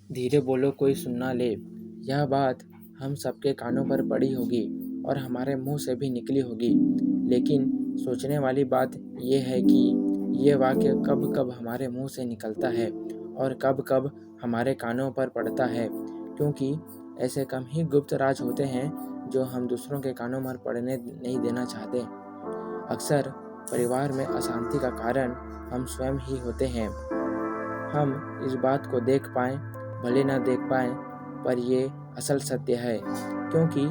धीरे बोलो कोई सुन ना ले। यह बात हम सबके कानों पर पड़ी होगी और हमारे मुंह से भी निकली होगी, लेकिन सोचने वाली बात यह है कि ये वाक्य कब कब हमारे मुंह से निकलता है और कब कब हमारे कानों पर पड़ता है, क्योंकि ऐसे कम ही गुप्त राज होते हैं जो हम दूसरों के कानों पर पड़ने नहीं देना चाहते। अक्सर परिवार में अशांति का कारण हम स्वयं ही होते हैं। हम इस बात को देख पाएं भले न देख पाएं, पर ये असल सत्य है, क्योंकि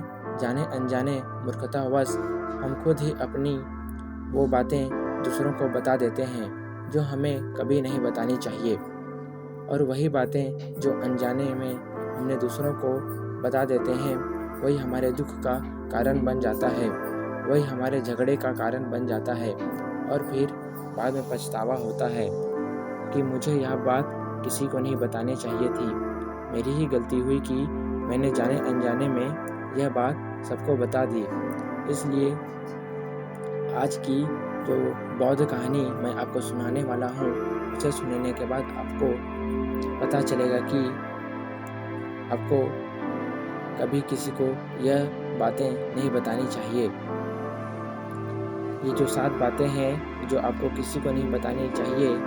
जाने अनजाने मूर्खतावश हम खुद ही अपनी वो बातें दूसरों को बता देते हैं जो हमें कभी नहीं बतानी चाहिए, और वही बातें जो अनजाने में हमने दूसरों को बता देते हैं वही हमारे दुख का कारण बन जाता है, वही हमारे झगड़े का कारण बन जाता है, और फिर बाद में पछतावा होता है कि मुझे यह बात किसी को नहीं बतानी चाहिए थी। मेरी ही गलती हुई कि मैंने जाने अनजाने में यह बात सबको बता दी। इसलिए आज की जो बौद्ध कहानी मैं आपको सुनाने वाला हूँ, उसे सुनने के बाद आपको पता चलेगा कि आपको कभी किसी को यह बातें नहीं बतानी चाहिए। ये जो 7 बातें हैं जो आपको किसी को नहीं बतानी चाहिए,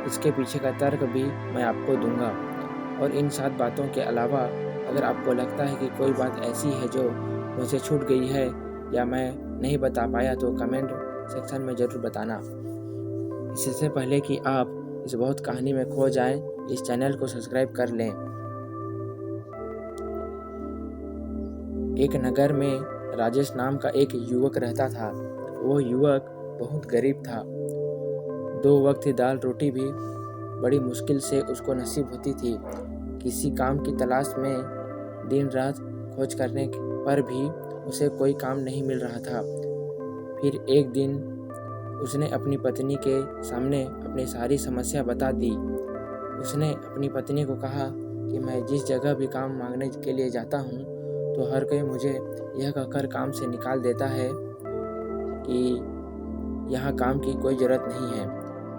इसके पीछे का तर्क भी मैं आपको दूंगा। और इन 7 बातों के अलावा अगर आपको लगता है कि कोई बात ऐसी है जो मुझसे छूट गई है या मैं नहीं बता पाया, तो कमेंट सेक्शन में ज़रूर बताना। इससे पहले कि आप इस बहुत कहानी में खो जाएं, इस चैनल को सब्सक्राइब कर लें। एक नगर में राजेश नाम का एक युवक रहता था। वो युवक बहुत गरीब था। 2 वक्त की दाल रोटी भी बड़ी मुश्किल से उसको नसीब होती थी। किसी काम की तलाश में दिन रात खोज करने पर भी उसे कोई काम नहीं मिल रहा था। फिर एक दिन उसने अपनी पत्नी के सामने अपनी सारी समस्या बता दी। उसने अपनी पत्नी को कहा कि मैं जिस जगह भी काम मांगने के लिए जाता हूँ तो हर कोई मुझे यह कहकर काम से निकाल देता है कि यहाँ काम की कोई ज़रूरत नहीं है।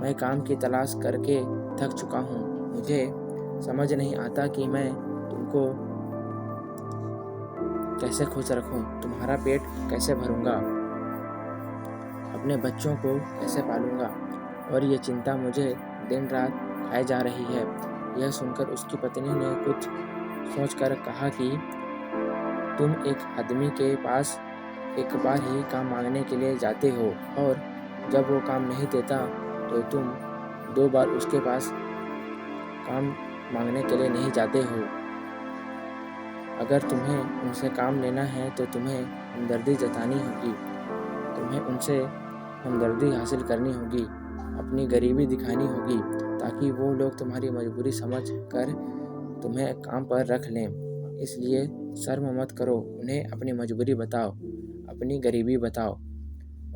मैं काम की तलाश करके थक चुका हूँ। मुझे समझ नहीं आता कि मैं तुमको कैसे खुश रखूँ, तुम्हारा पेट कैसे भरूँगा, अपने बच्चों को कैसे पालूँगा, और ये चिंता मुझे दिन रात खाए जा रही है। यह सुनकर उसकी पत्नी ने कुछ सोचकर कहा कि तुम एक आदमी के पास एक बार ही काम मांगने के लिए जाते हो, और जब वो काम नहीं देता तो तुम 2 बार उसके पास काम मांगने के लिए नहीं जाते हो। अगर तुम्हें उनसे काम लेना है तो तुम्हें हमदर्दी जतानी होगी, तुम्हें उनसे हमदर्दी हासिल करनी होगी, अपनी गरीबी दिखानी होगी, ताकि वो लोग तुम्हारी मजबूरी समझ कर तुम्हें काम पर रख लें। इसलिए शर्म मत करो, उन्हें अपनी मजबूरी बताओ, अपनी गरीबी बताओ,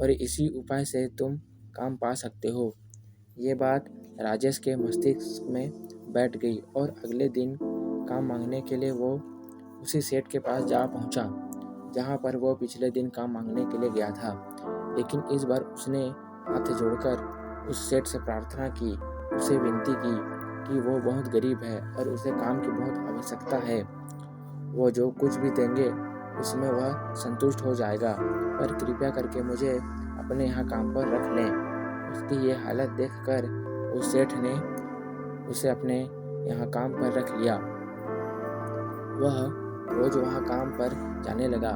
और इसी उपाय से तुम काम पा सकते हो। ये बात राजेश के मस्तिष्क में बैठ गई और अगले दिन काम मांगने के लिए वो उसी सेठ के पास जा पहुंचा जहां पर वो पिछले दिन काम मांगने के लिए गया था। लेकिन इस बार उसने हाथ जोड़कर उस सेठ से प्रार्थना की, उसे विनती की कि वो बहुत गरीब है और उसे काम की बहुत आवश्यकता है। वो जो कुछ भी देंगे उसमें वह संतुष्ट हो जाएगा, पर कृपया करके मुझे अपने यहाँ काम पर रख लें। उसकी ये हालत देखकर उस सेठ ने उसे अपने यहाँ काम पर रख लिया। वह रोज वहाँ काम पर जाने लगा।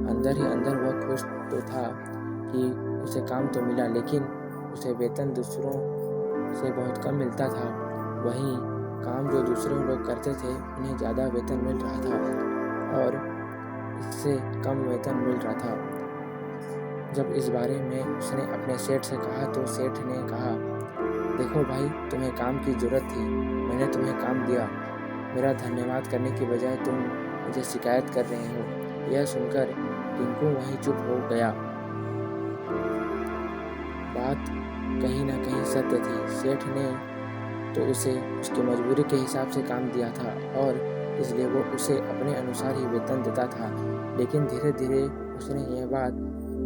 अंदर ही अंदर वह खुश तो था कि उसे काम तो मिला, लेकिन उसे वेतन दूसरों से बहुत कम मिलता था। वहीं काम जो दूसरे लोग करते थे उन्हें ज़्यादा वेतन मिल रहा था और इससे कम वेतन मिल रहा था। जब इस बारे में उसने अपने सेठ से कहा तो सेठ ने कहा, देखो भाई, तुम्हें काम की ज़रूरत थी, मैंने तुम्हें काम दिया, मेरा धन्यवाद करने की बजाय तुम मुझे शिकायत कर रहे हो। यह सुनकर टिंकू वहीं चुप हो गया। बात कहीं ना कहीं सत्य थी। सेठ ने तो उसे उसकी मजबूरी के हिसाब से काम दिया था और इसलिए वो उसे अपने अनुसार ही वेतन देता था। लेकिन धीरे धीरे उसने यह बात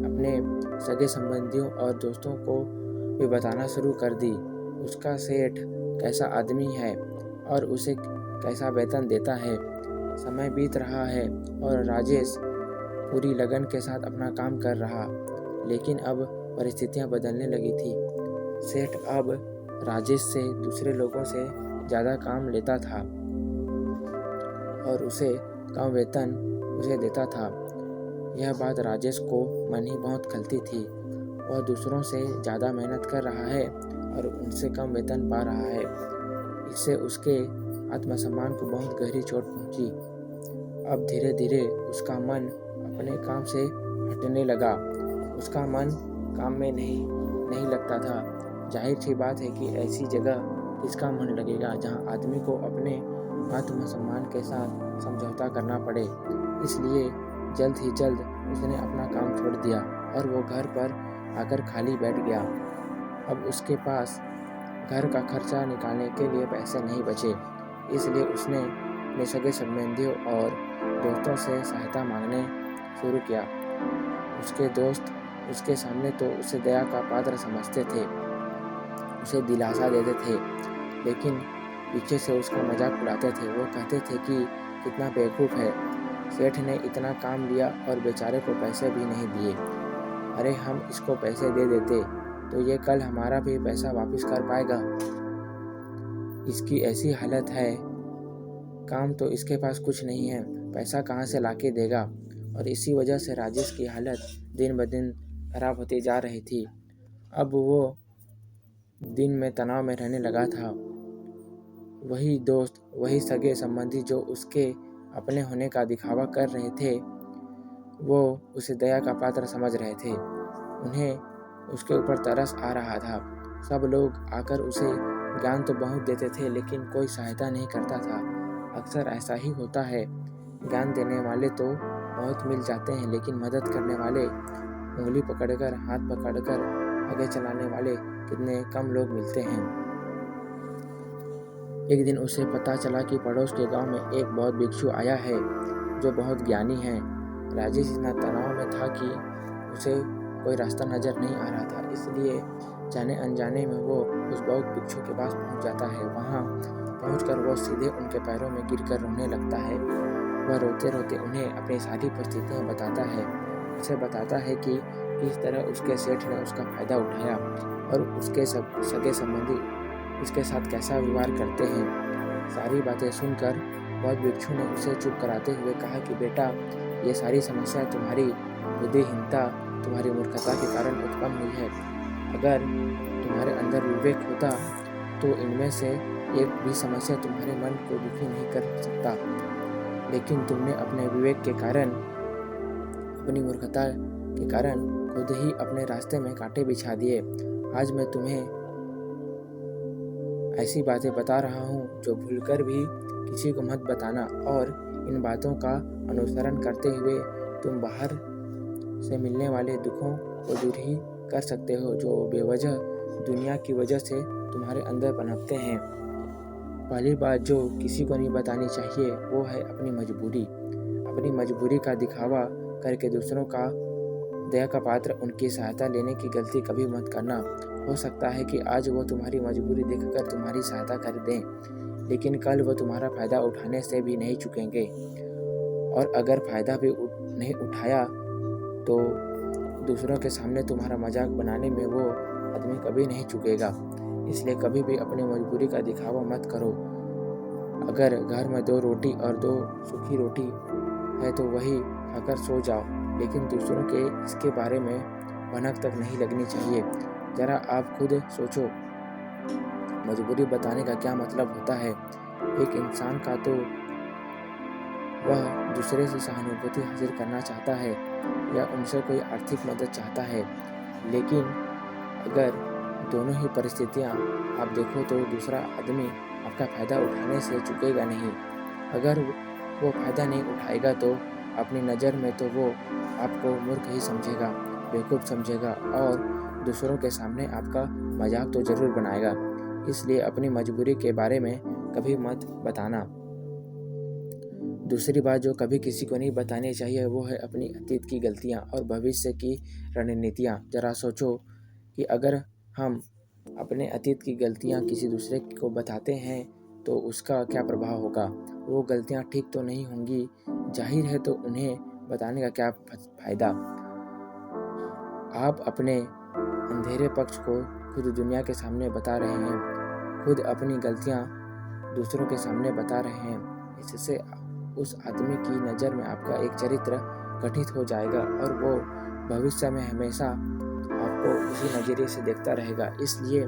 अपने सगे संबंधियों और दोस्तों को भी बताना शुरू कर दी। उसका सेठ कैसा आदमी है और उसे कैसा वेतन देता है। समय बीत रहा है और राजेश पूरी लगन के साथ अपना काम कर रहा, लेकिन अब परिस्थितियां बदलने लगी थी। सेठ अब राजेश से दूसरे लोगों से ज़्यादा काम लेता था और उसे कम वेतन उसे देता था। यह बात राजेश को मन ही बहुत खलती थी। वह दूसरों से ज़्यादा मेहनत कर रहा है और उनसे कम वेतन पा रहा है। इससे उसके आत्मसम्मान को बहुत गहरी चोट पहुंची। अब धीरे धीरे उसका मन अपने काम से हटने लगा। उसका मन काम में नहीं लगता था। जाहिर सी बात है कि ऐसी जगह किसका मन लगेगा जहां आदमी को अपने आत्मसम्मान के साथ समझौता करना पड़े। इसलिए जल्द ही जल्द उसने अपना काम छोड़ दिया और वो घर पर आकर खाली बैठ गया। अब उसके पास घर का खर्चा निकालने के लिए पैसे नहीं बचे। इसलिए उसने अपने सगे संबंधियों और दोस्तों से सहायता मांगने शुरू किया। उसके दोस्त उसके सामने तो उसे दया का पात्र समझते थे, उसे दिलासा देते थे, लेकिन पीछे से उसका मजाक उड़ाते थे। वो कहते थे कि कितना बेवकूफ़ है, सेठ ने इतना काम लिया और बेचारे को पैसे भी नहीं दिए। अरे हम इसको पैसे दे देते तो ये कल हमारा भी पैसा वापस कर पाएगा। इसकी ऐसी हालत है, काम तो इसके पास कुछ नहीं है, पैसा कहाँ से लाके देगा। और इसी वजह से राजेश की हालत दिन ब दिन खराब होती जा रही थी। अब वो दिन में तनाव में रहने लगा था। वही दोस्त, वही सगे संबंधी जो उसके अपने होने का दिखावा कर रहे थे, वो उसे दया का पात्र समझ रहे थे। उन्हें उसके ऊपर तरस आ रहा था। सब लोग आकर उसे ज्ञान तो बहुत देते थे, लेकिन कोई सहायता नहीं करता था। अक्सर ऐसा ही होता है, ज्ञान देने वाले तो बहुत मिल जाते हैं, लेकिन मदद करने वाले, उंगली पकड़कर, हाथ पकड़कर आगे चलाने वाले कितने कम लोग मिलते हैं। एक दिन उसे पता चला कि पड़ोस के गांव में एक बौद्ध भिक्षु आया है जो बहुत ज्ञानी है। राजेश इतना तनाव में था कि उसे कोई रास्ता नजर नहीं आ रहा था। इसलिए जाने अनजाने में वो उस बौद्ध भिक्षु के पास पहुंच जाता है। वहां पहुंचकर वो सीधे उनके पैरों में गिरकर रोने लगता है। वह रोते रोते उन्हें अपनी सारी परिस्थितियां बताता है। उसे बताता है कि किस तरह उसके सेठ ने उसका फायदा उठाया और उसके सगे संबंधी उसके साथ कैसा व्यवहार करते हैं। सारी बातें सुनकर बौद्ध भिक्षु ने उसे चुप कराते हुए कहा कि बेटा, ये सारी समस्या तुम्हारी बुद्धिहीनता, तुम्हारी मूर्खता के कारण उत्पन्न हुई है। अगर तुम्हारे अंदर विवेक होता तो इनमें से एक भी समस्या तुम्हारे मन को दुखी नहीं कर सकता, लेकिन तुमने अपने विवेक के कारण, अपनी मूर्खता के कारण खुद ही अपने रास्ते में कांटे बिछा दिए। आज मैं तुम्हें ऐसी बातें बता रहा हूँ जो भूलकर भी किसी को मत बताना, और इन बातों का अनुसरण करते हुए तुम बाहर से मिलने वाले दुखों को दूर ही कर सकते हो जो बेवजह दुनिया की वजह से तुम्हारे अंदर पनपते हैं। पहली बात जो किसी को नहीं बतानी चाहिए वो है अपनी मजबूरी। अपनी मजबूरी का दिखावा करके दूसरों का दया का पात्र उनकी सहायता लेने की गलती कभी मत करना। हो सकता है कि आज वो तुम्हारी मजबूरी देखकर तुम्हारी सहायता कर दें, लेकिन कल वो तुम्हारा फ़ायदा उठाने से भी नहीं चूकेंगे। और अगर फ़ायदा भी नहीं उठाया तो दूसरों के सामने तुम्हारा मजाक बनाने में वो आदमी कभी नहीं चूकेगा। इसलिए कभी भी अपनी मजबूरी का दिखावा मत करो। अगर घर में 2 रोटी और 2 सूखी रोटी है तो वही खाकर सो जाओ, लेकिन दूसरों के इसके बारे में भनक तक नहीं लगनी चाहिए। जरा आप खुद सोचो, मजबूरी बताने का क्या मतलब होता है। एक इंसान का तो वह दूसरे से सहानुभूति हासिल करना चाहता है या उनसे कोई आर्थिक मदद चाहता है, लेकिन अगर दोनों ही परिस्थितियां आप देखो तो दूसरा आदमी आपका फ़ायदा उठाने से चूकेगा नहीं। अगर वो फ़ायदा नहीं उठाएगा तो अपनी नज़र में तो वो आपको मूर्ख ही समझेगा, बेवकूफ़ समझेगा और दूसरों के सामने आपका मजाक तो ज़रूर बनाएगा। इसलिए अपनी मजबूरी के बारे में कभी मत बताना। दूसरी बात जो कभी किसी को नहीं बतानी चाहिए वो है अपनी अतीत की गलतियाँ और भविष्य की रणनीतियाँ। ज़रा सोचो कि अगर हम अपने अतीत की गलतियाँ किसी दूसरे को बताते हैं तो उसका क्या प्रभाव होगा। वो गलतियाँ ठीक तो नहीं होंगी, जाहिर है, तो उन्हें बताने का क्या फ़ायदा। आप अपने अंधेरे पक्ष को खुद दुनिया के सामने बता रहे हैं, खुद अपनी गलतियाँ दूसरों के सामने बता रहे हैं। इससे उस आदमी की नज़र में आपका एक चरित्र गठित हो जाएगा और वो भविष्य में हमेशा आपको उसी नज़रिए से देखता रहेगा। इसलिए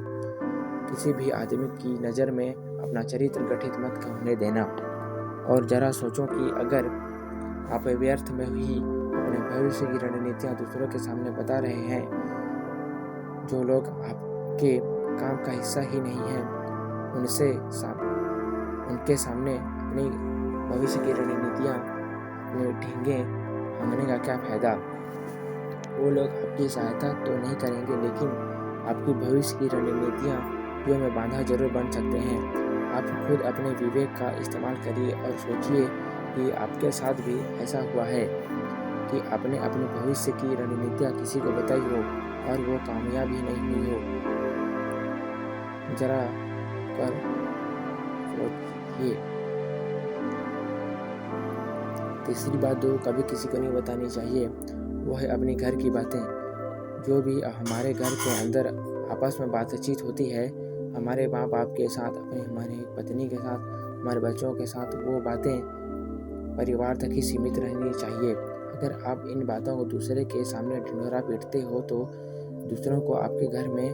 किसी भी आदमी की नज़र में अपना चरित्र गठित मत होने देना। और ज़रा सोचो कि अगर आप व्यर्थ में ही अपने भविष्य की रणनीतियाँ दूसरों के सामने बता रहे हैं, जो लोग आपके काम का हिस्सा ही नहीं हैं, उनके सामने अपनी भविष्य की रणनीतियाँ, अपने ढींगे भांगने का क्या फ़ायदा। वो लोग आपकी सहायता तो नहीं करेंगे, लेकिन आपकी भविष्य की रणनीतियाँ में बाधा जरूर बन सकते हैं। आप खुद अपने विवेक का इस्तेमाल करिए और सोचिए कि आपके साथ भी ऐसा हुआ है कि आपने अपने भविष्य की रणनीतियाँ किसी को बताई हो और वो कामयाब ही नहीं हुई हो। जरा कर सोचिए। तीसरी बात जो कभी किसी को नहीं बतानी चाहिए, वो है अपने घर की बातें। जो भी हमारे घर के अंदर आपस में बातचीत होती है, हमारे माँ बाप के साथ, हमारी पत्नी के साथ, हमारे बच्चों के साथ, वो बातें परिवार तक ही सीमित रहनी चाहिए। अगर आप इन बातों को दूसरे के सामने ढिंढोरा पीटते हो तो दूसरों को आपके घर में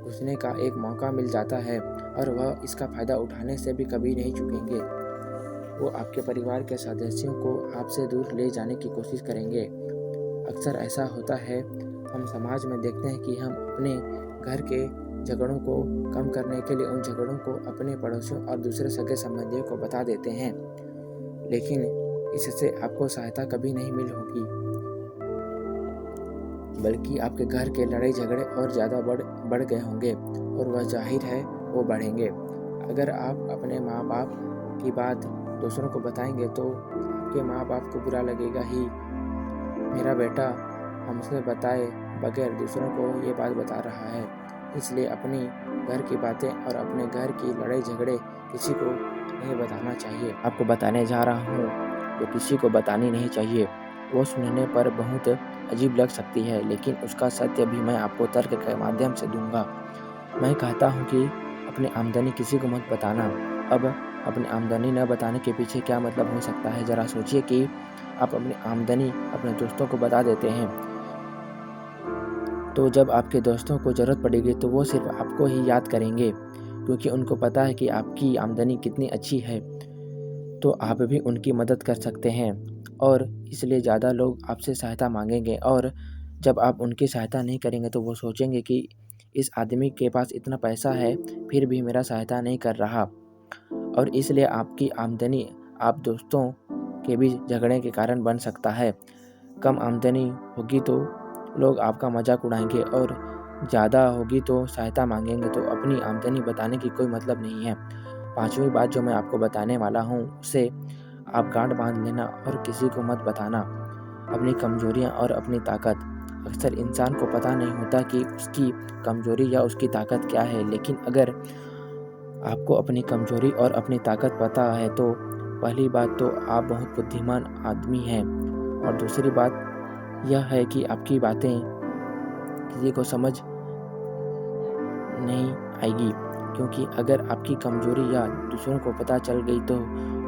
घुसने का एक मौका मिल जाता है और वह इसका फ़ायदा उठाने से भी कभी नहीं चूकेंगे। वो आपके परिवार के सदस्यों को आपसे दूर ले जाने की कोशिश करेंगे। अक्सर ऐसा होता है, हम समाज में देखते हैं कि हम अपने घर के झगड़ों को कम करने के लिए उन झगड़ों को अपने पड़ोसियों और दूसरे सगे संबंधियों को बता देते हैं, लेकिन इससे आपको सहायता कभी नहीं मिल होगी, बल्कि आपके घर के लड़ाई झगड़े और ज़्यादा बढ़ गए होंगे और वह जाहिर है वो बढ़ेंगे। अगर आप अपने माँ बाप की बात दूसरों को बताएंगे तो आपके माँ बाप को बुरा लगेगा ही, मेरा बेटा हमसे बताए बगैर दूसरों को ये बात बता रहा है। इसलिए अपनी घर की बातें और अपने घर की लड़ाई झगड़े किसी को नहीं बताना चाहिए। आपको बताने जा रहा हूँ जो किसी को बतानी नहीं चाहिए। वो सुनने पर बहुत अजीब लग सकती है, लेकिन उसका सत्य भी मैं आपको तर्क के माध्यम से दूंगा। मैं कहता हूँ कि अपनी आमदनी किसी को मत बताना। अब अपनी आमदनी न बताने के पीछे क्या मतलब हो सकता है। ज़रा सोचिए कि आप अपनी आमदनी अपने दोस्तों को बता देते हैं, तो जब आपके दोस्तों को ज़रूरत पड़ेगी तो वो सिर्फ आपको ही याद करेंगे, क्योंकि उनको पता है कि आपकी आमदनी कितनी अच्छी है। तो आप भी उनकी मदद कर सकते हैं और इसलिए ज़्यादा लोग आपसे सहायता मांगेंगे, और जब आप उनकी सहायता नहीं करेंगे तो वो सोचेंगे कि इस आदमी के पास इतना पैसा है फिर भी मेरा सहायता नहीं कर रहा। और इसलिए आपकी आमदनी आप दोस्तों के बीच झगड़े के कारण बन सकता है। कम आमदनी होगी तो लोग आपका मजाक उड़ाएंगे और ज़्यादा होगी तो सहायता मांगेंगे, तो अपनी आमदनी बताने की कोई मतलब नहीं है। पांचवी बात जो मैं आपको बताने वाला हूँ उसे आप गांठ बांध लेना और किसी को मत बताना। अपनी कमजोरियाँ और अपनी ताकत। अक्सर इंसान को पता नहीं होता कि उसकी कमजोरी या उसकी ताकत क्या है, लेकिन अगर आपको अपनी कमजोरी और अपनी ताकत पता है तो पहली बात तो आप बहुत बुद्धिमान आदमी हैं, और दूसरी बात यह है कि आपकी बातें किसी को समझ नहीं आएगी, क्योंकि अगर आपकी कमजोरी या दूसरों को पता चल गई तो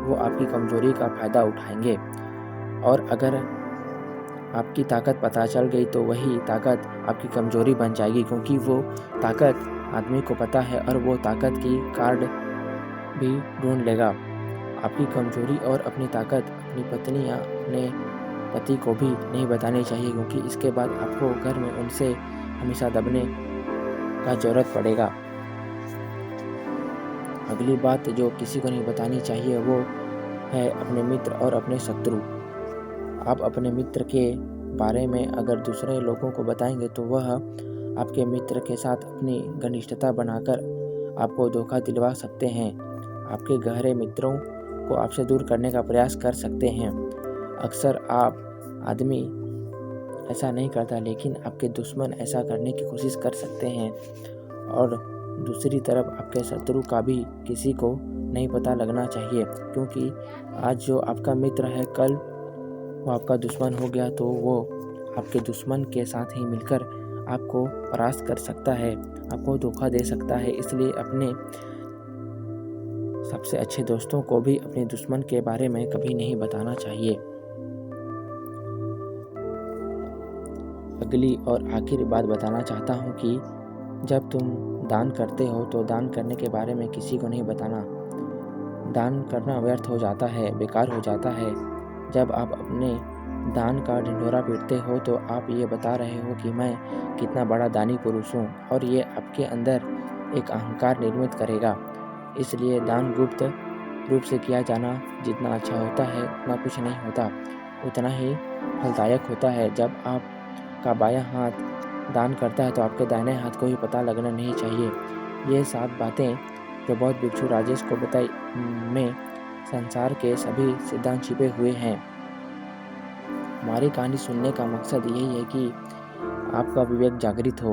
वो आपकी कमजोरी का फ़ायदा उठाएंगे, और अगर आपकी ताकत पता चल गई तो वही ताकत आपकी कमजोरी बन जाएगी, क्योंकि वो ताकत आदमी को पता है और वो ताकत की कार्ड भी ढूंढ लेगा। आपकी कमजोरी और अपनी ताकत अपनी पत्नी या अपने पति को भी नहीं बतानी चाहिए, क्योंकि इसके बाद आपको घर में उनसे हमेशा दबने का ज़रूरत पड़ेगा। अगली बात जो किसी को नहीं बतानी चाहिए वो है अपने मित्र और अपने शत्रु। आप अपने मित्र के बारे में अगर दूसरे लोगों को बताएंगे तो वह आपके मित्र के साथ अपनी घनिष्ठता बनाकर आपको धोखा दिलवा सकते हैं। आपके गहरे मित्रों को आपसे दूर करने का प्रयास कर सकते हैं। अक्सर आदमी ऐसा नहीं करता, लेकिन आपके दुश्मन ऐसा करने की कोशिश कर सकते हैं, और दूसरी तरफ आपके शत्रु का भी किसी को नहीं पता लगना चाहिए, क्योंकि आज जो आपका मित्र है कल वो आपका दुश्मन हो गया तो वो आपके दुश्मन के साथ ही मिलकर आपको परास्त कर सकता है, आपको धोखा दे सकता है। इसलिए अपने सबसे अच्छे दोस्तों को भी अपने दुश्मन के बारे में कभी नहीं बताना चाहिए। अगली और आखिरी बात बताना चाहता हूँ कि जब तुम दान करते हो तो दान करने के बारे में किसी को नहीं बताना। दान करना व्यर्थ हो जाता है, बेकार हो जाता है। जब आप अपने दान का ढिंढोरा पीटते हो तो आप ये बता रहे हो कि मैं कितना बड़ा दानी पुरुष हूँ, और ये आपके अंदर एक अहंकार निर्मित करेगा। इसलिए दान गुप्त रूप से किया जाना जितना अच्छा होता है उतना कुछ नहीं होता, उतना ही फलदायक होता है। जब आपका बायां हाथ दान करता है तो आपके दाहिने हाथ को भी पता लगना नहीं चाहिए। ये 7 बातें जो बौद्ध भिक्षु राजेश को बताई में संसार के सभी सिद्धांत छिपे हुए हैं। हमारी कहानी सुनने का मकसद यही है कि आपका विवेक जागृत हो,